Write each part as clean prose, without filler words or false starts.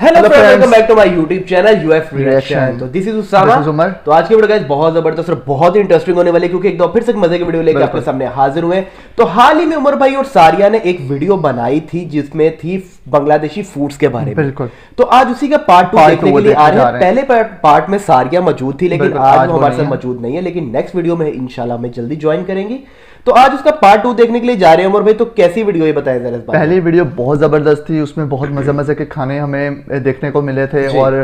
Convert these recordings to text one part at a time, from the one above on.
Hello friends, welcome back to my YouTube channel UF reaction. तो this is Usama. तो आज की वीडियो गाइस बहुत जबरदस्त और बहुत ही इंटरेस्टिंग होने वाली है, क्योंकि एक दो फिर से मजे की वीडियो लेकर आपके सामने हाजिर हुए। तो हाल ही में उमर भाई और सारिया ने एक वीडियो बनाई थी जिसमें थी बांग्लादेशी फूड्स के बारे में। बिल्कुल। तो आज उसी का पार्ट 2 देखने के लिए आ रहे हैं। पहले पार्ट में सारिया मौजूद थी, लेकिन आज वो हमारे साथ मौजूद नहीं है, लेकिन नेक्स्ट वीडियो में इंशाल्लाह में जल्दी ज्वाइन करेंगी। तो आज उसका पार्ट 2 देखने के लिए जा रहे हैं उमर भाई। तो कैसी वीडियो ये बताएं जरा इस बारे में। पहली वीडियो बहुत जबरदस्त थी, उसमें बहुत मजे के खाने हमें देखने को मिले थे और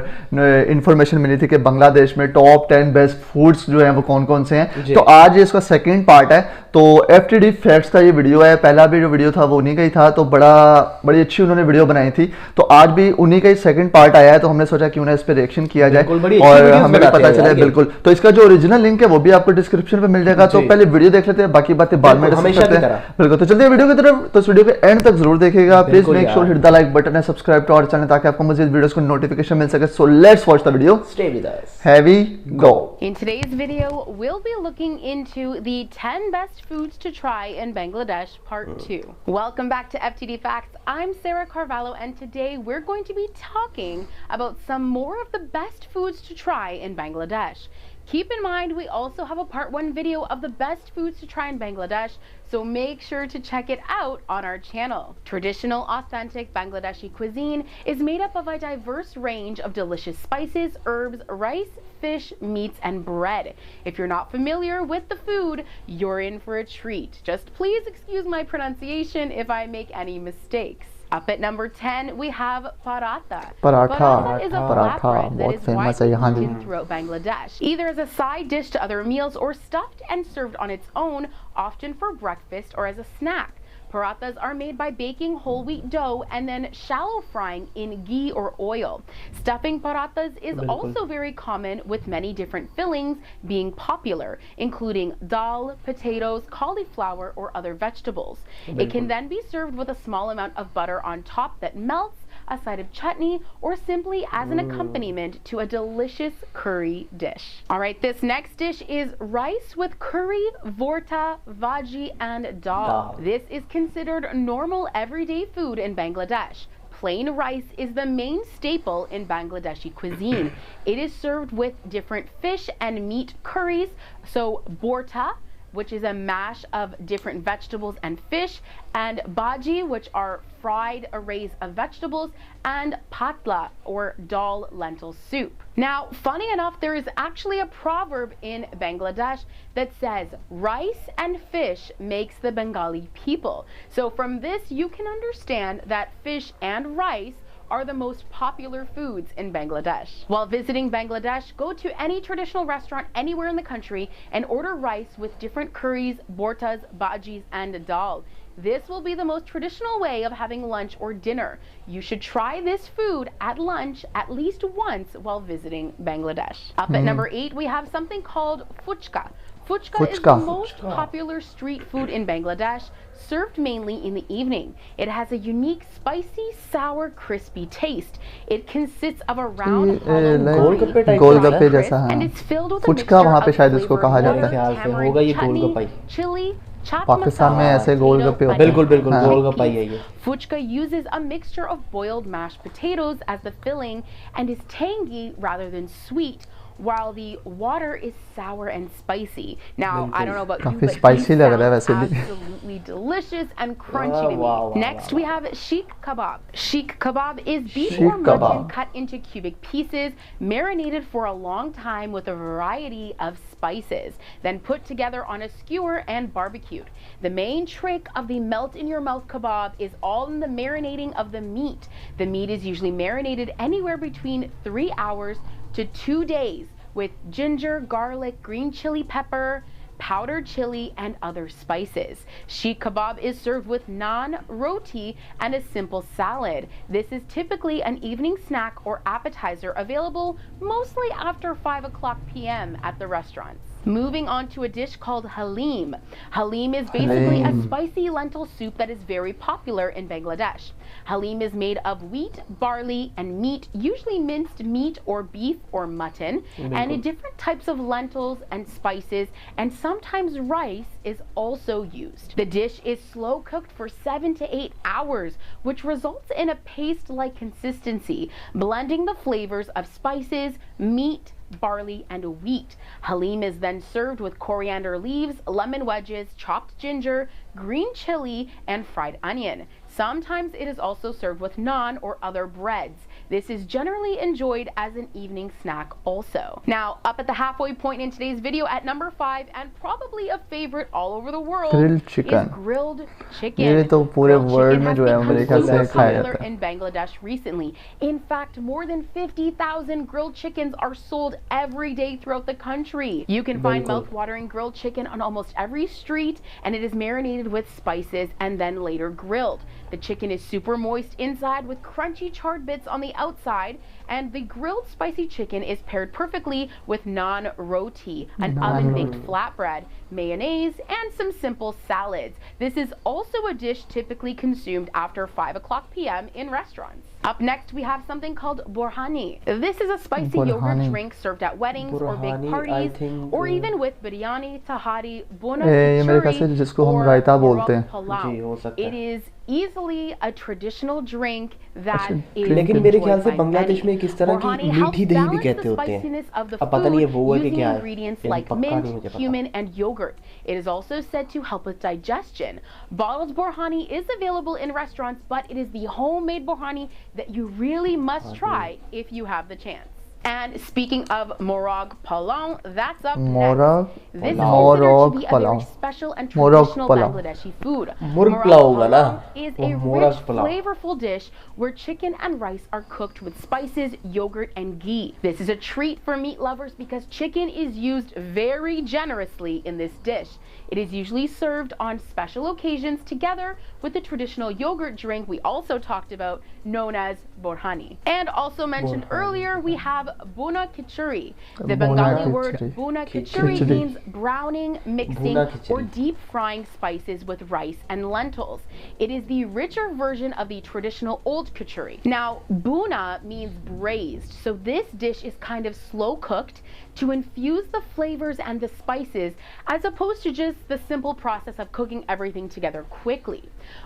इंफॉर्मेशन मिली थी कि बांग्लादेश में टॉप 10 बेस्ट फूड्स जो हैं वो कौन कौन से हैं। तो आज इसका सेकंड पार्ट है। तो FTD फैक्ट्स का ये वीडियो है। पहला भी जो वीडियो था वो उन्हीं का ही था, तो बड़ी अच्छी उन्होंने वीडियो बनाई थी। तो आज भी उन्हीं का ही सेकंड पार्ट आया है, तो हमने सोचा क्यों ना इस पे रिएक्शन किया जाए और हमें भी पता चले। बिल्कुल। तो इसका जो ओरिजिनल लिंक है वो भी आपको डिस्क्रिप्शन पे मिल जाएगा। तो पहले वीडियो देख लेते हैं, बाकी बातें बाद में डिस्कस करते हैं। बिल्कुल। तो चलते हैं वीडियो की तरफ। तो इस वीडियो के एंड तक जरूर देखिएगा। Please make sure hit the like button and subscribe to our channel ताकि आपको मजीद वीडियोस को नोटिफिकेशन मिल सके। So let's watch the video. Stay with us. Here we go. In today's video, we'll be looking into the 10 best foods to try in Bangladesh, part 2. Welcome back to FTD Facts. I'm Sarah Carvalho, and today we're going to be talking about some more of the best foods to try in Bangladesh. Keep in mind, we also have a part 1 video of the best foods to try in Bangladesh, so make sure to check it out on our channel. Traditional, authentic Bangladeshi cuisine is made up of a diverse range of delicious spices, herbs, rice, fish, meats, and bread. If you're not familiar with the food, you're in for a treat. Just please excuse my pronunciation if I make any mistakes. Up at number 10, we have paratha. Paratha is a flatbread that is widely eaten throughout Bangladesh, either as a side dish to other meals or stuffed and served on its own, often for breakfast or as a snack. Parathas are made by baking whole wheat dough and then shallow frying in ghee or oil. Stuffing parathas is also very common, with many different fillings being popular, including dal, potatoes, cauliflower, or other vegetables. It can then be served with a small amount of butter on top that melts, a side of chutney, or simply as an accompaniment to a delicious curry dish. All right, this next dish is rice with curry, vorta, bhaji, and dal. This is considered normal everyday food in Bangladesh. Plain rice is the main staple in Bangladeshi cuisine. It is served with different fish and meat curries. So vorta, which is a mash of different vegetables and fish, and bhaji, which are fried arrays of vegetables, and patla, or dal lentil soup. Now, funny enough, there is actually a proverb in Bangladesh that says, rice and fish makes the Bengali people. So from this, you can understand that fish and rice are the most popular foods in Bangladesh. While visiting Bangladesh, go to any traditional restaurant anywhere in the country and order rice with different curries, bortas, bhajis, and dal. This will be the most traditional way of having lunch or dinner. You should try this food at lunch at least once while visiting Bangladesh. Up at number 8, we have something called FUCHKA. FUCHKA is the most popular street food in Bangladesh, served mainly in the evening. It has a unique spicy, sour, crispy taste. It consists of a round, hollow गोलगप्पे जैसा है, and it's filled with a phuchka mixture वहाँ पे of शायद इसको कहा flavored जाता है। tamarind chutney, chili, chaat Pakistan में masala, ऐसे गोलगप्पे potato, बिल्कुल बिल्कुल onion, गोलगप्पा ही है ये। Fuchka uses a mixture of boiled mashed potatoes as the filling and is tangy rather than sweet, while the water is sour and spicy. Now, I don't know about you, but spicy लग रहा है these वैसे sound भी। absolutely delicious and crunchy to me. Next, we have sheikh kebab. Sheikh kebab is beef or mutton cut into cubic pieces, marinated for a long time with a variety of spices, then put together on a skewer and barbecued. The main trick of the melt in your mouth kebab is all in the marinating of the meat. The meat is usually marinated anywhere between 3 hours to 2 days with ginger, garlic, green chili pepper, powdered chili, and other spices. Sheikh kebab is served with naan, roti, and a simple salad. This is typically an evening snack or appetizer available mostly after 5 o'clock p.m. at the restaurants. Moving on to a dish called haleem. Haleem is basically a spicy lentil soup that is very popular in Bangladesh. Haleem is made of wheat, barley, and meat, usually minced meat or beef or mutton, and different types of lentils and spices, and sometimes rice is also used. The dish is slow cooked for 7 to 8 hours, which results in a paste-like consistency, blending the flavors of spices, meat, barley, and wheat. Haleem is then served with coriander leaves, lemon wedges, chopped ginger, green chili, and fried onion. Sometimes it is also served with naan or other breads. This is generally enjoyed as an evening snack also. Now, up at the halfway point in today's video at number 5, and probably a favorite all over the world, grilled chicken. Is grilled chicken. ये तो पूरे world में जो है Grilled America chicken से has become खाया popular जाता है. in Bangladesh recently. In fact, more than 50,000 grilled chickens are sold every day throughout the country. You can find mouth-watering grilled chicken on almost every street, and it is marinated with spices and then later grilled. The chicken is super moist inside with crunchy charred bits on the outside, and the grilled spicy chicken is paired perfectly with naan roti, an oven-baked flatbread, mayonnaise, and some simple salads. This is also a dish typically consumed after 5 o'clock p.m. in restaurants. Up next, we have something called borhani. This is a spicy yogurt drink served at weddings or big parties, or even with biryani, tahari, bona khichdi, or horog pulao. It is easily a traditional drink that is लेकिन मेरे ख्याल से enjoyed by Bangladesh में many. किस तरह की Borhani मीठी helps दही भी balance कहते the होते हैं. spiciness of the अब पता नहीं ये food वो है कि using क्या है. ingredients ये like पक्का नहीं mint, मुझे पता. cumin, and yogurt. It is also said to help with digestion. Bottled borhani is available in restaurants, but it is the homemade borhani that you really must try if you have the chance. And speaking of horog pulao, that's up Horog next. This is considered to be a very special and traditional Bangladeshi food. मुर्ग पुलाव होगा ना. Is a rich, flavorful dish where chicken and rice are cooked with spices, yogurt, and ghee. This is a treat for meat lovers because chicken is used very generously in this dish. It is usually served on special occasions together with the traditional yogurt drink we also talked about, known as borhani. And also mentioned earlier, we have bona khichdi. The Bengali word bona khichdi means browning, mixing, or deep frying spices with rice and lentils. It is the richer version of the traditional old khichdi. Now, buna means braised, so this dish is kind of slow cooked to infuse the flavors and the spices, as opposed to just the simple process of cooking everything together quickly.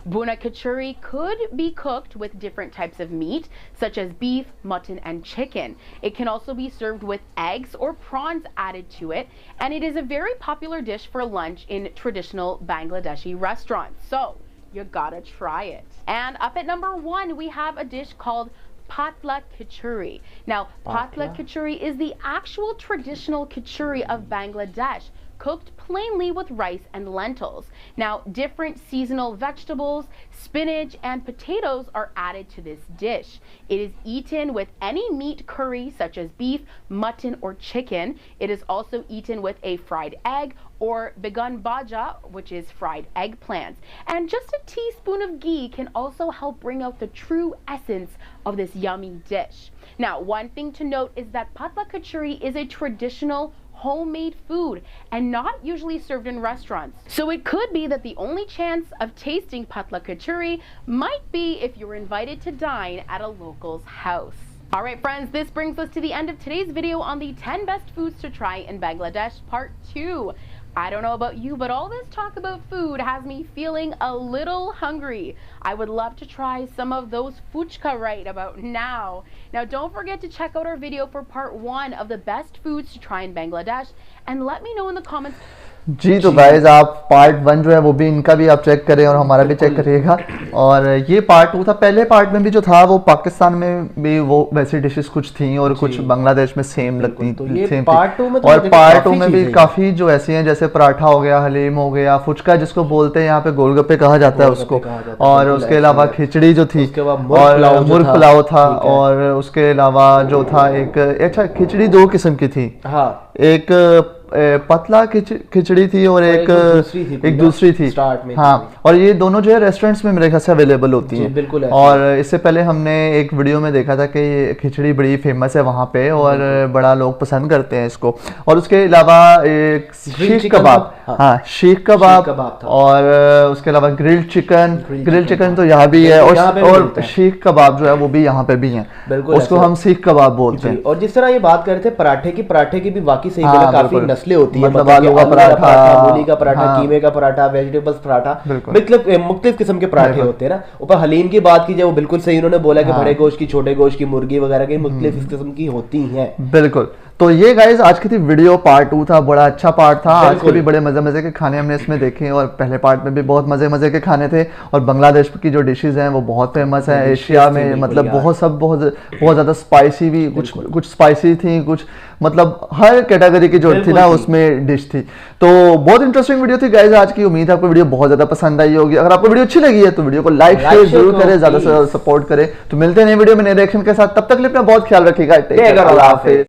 Buna khichdi could be cooked with different types of meat, such as beef, mutton, and chicken. It can also be served with eggs or prawns added to it, and it is a very popular dish for lunch in traditional Bangladeshi restaurants. So, you gotta try it. And up at number 1, we have a dish called patla khichdi. Now, patla khichdi is the actual traditional khichdi of Bangladesh, cooked plainly with rice and lentils. Now, different seasonal vegetables, spinach, and potatoes are added to this dish. It is eaten with any meat curry such as beef, mutton, or chicken. It is also eaten with a fried egg or begun baja, which is fried eggplants. And just a teaspoon of ghee can also help bring out the true essence of this yummy dish. Now, one thing to note is that patla khichdi is a traditional homemade food and not usually served in restaurants. So it could be that the only chance of tasting patla khichdi might be if you were invited to dine at a local's house. All right, friends, this brings us to the end of today's video on the 10 best foods to try in Bangladesh, part 2. I don't know about you, but all this talk about food has me feeling a little hungry. I would love to try some of those FUCHKA right about now. Now, don't forget to check out our video for part 1 of the best foods to try in Bangladesh, and let me know in the comments. जी तो guys आप part 1 जो है वो भी इनका भी आप check करें और हमारा भी चेक करिएगा. और ये पार्ट 2 था. पहले पार्ट में भी जो था वो पाकिस्तान में भी वो वैसी डिशेस कुछ थी और कुछ बांग्लादेश में सेम लगती थी. और पार्ट 2 में भी काफी जो ऐसी हैं, जैसे पराठा हो गया, हलीम हो गया, फुचका जिसको बोलते हैं यहाँ पे गोलगप्पे कहा जाता है उसको, और उसके अलावा खिचड़ी जो थी और मुर्ग पुलाव था, और उसके अलावा जो था एक अच्छा खिचड़ी 2 किस्म की थी. एक पतला खिचड़ी थी और एक दूसरी थी स्टार्ट में। हाँ, और ये दोनों जो है रेस्टोरेंट्स में मेरे ख्याल से अवेलेबल होती हैं। बिल्कुल। और इससे पहले हमने एक वीडियो में देखा था कि ये खिचड़ी बड़ी फेमस है वहाँ पे और बड़ा लोग पसंद करते हैं इसको। और उसके अलावा एक शीख कबाब, हाँ शीख कबाब और उसके अलावा ग्रिल्ड चिकन तो यहाँ भी है और शीख कबाब जो है वो भी यहाँ पे भी है, उसको हम सीख कबाब बोलते हैं। और जिस तरह ये बात कर रहे थे पराठे की भी वाकई सही बोला, काफी नस्लें होती है, मतलब आलू का पराठा, मूली का पराठा, कीमे का पराठा, वेजिटेबल्स पराठा, मतलब मुख्तलिफ किस्म के पराठे होते हैं ना। ऊपर हलीम की बात की जाए, वो बिल्कुल सही उन्होंने बोला कि बड़े गोश्त की, छोटे गोश्त की, मुर्गी वगैरह की मुख्तलिफ किस्म की होती हैं। बिल्कुल। तो ये गाइस आज की थी वीडियो पार्ट 2 था, बड़ा अच्छा पार्ट था। आज के भी बड़े मजे के खाने हमने इसमें देखे और पहले पार्ट में भी बहुत मजे के खाने थे। और बांग्लादेश की जो डिशेज हैं वो बहुत फेमस है एशिया में, मतलब बहुत ज्यादा स्पाइसी भी, कुछ स्पाइसी थी, कुछ मतलब हर कैटेगरी की जो थी ना उसमें डिश थी। तो बहुत इंटरेस्टिंग वीडियो थी गाइस आज की। उम्मीद है आपको वीडियो बहुत ज्यादा पसंद आई होगी। अगर आपको वीडियो अच्छी लगी है तो वीडियो को लाइक शेयर जरूर करें, ज्यादा से ज्यादा सपोर्ट करें। तो मिलते हैं नए वीडियो में नए रिएक्शन के साथ, तब तक के लिए अपना बहुत ख्याल रखिएगा। टेक केयर, अल्लाह हाफिज़।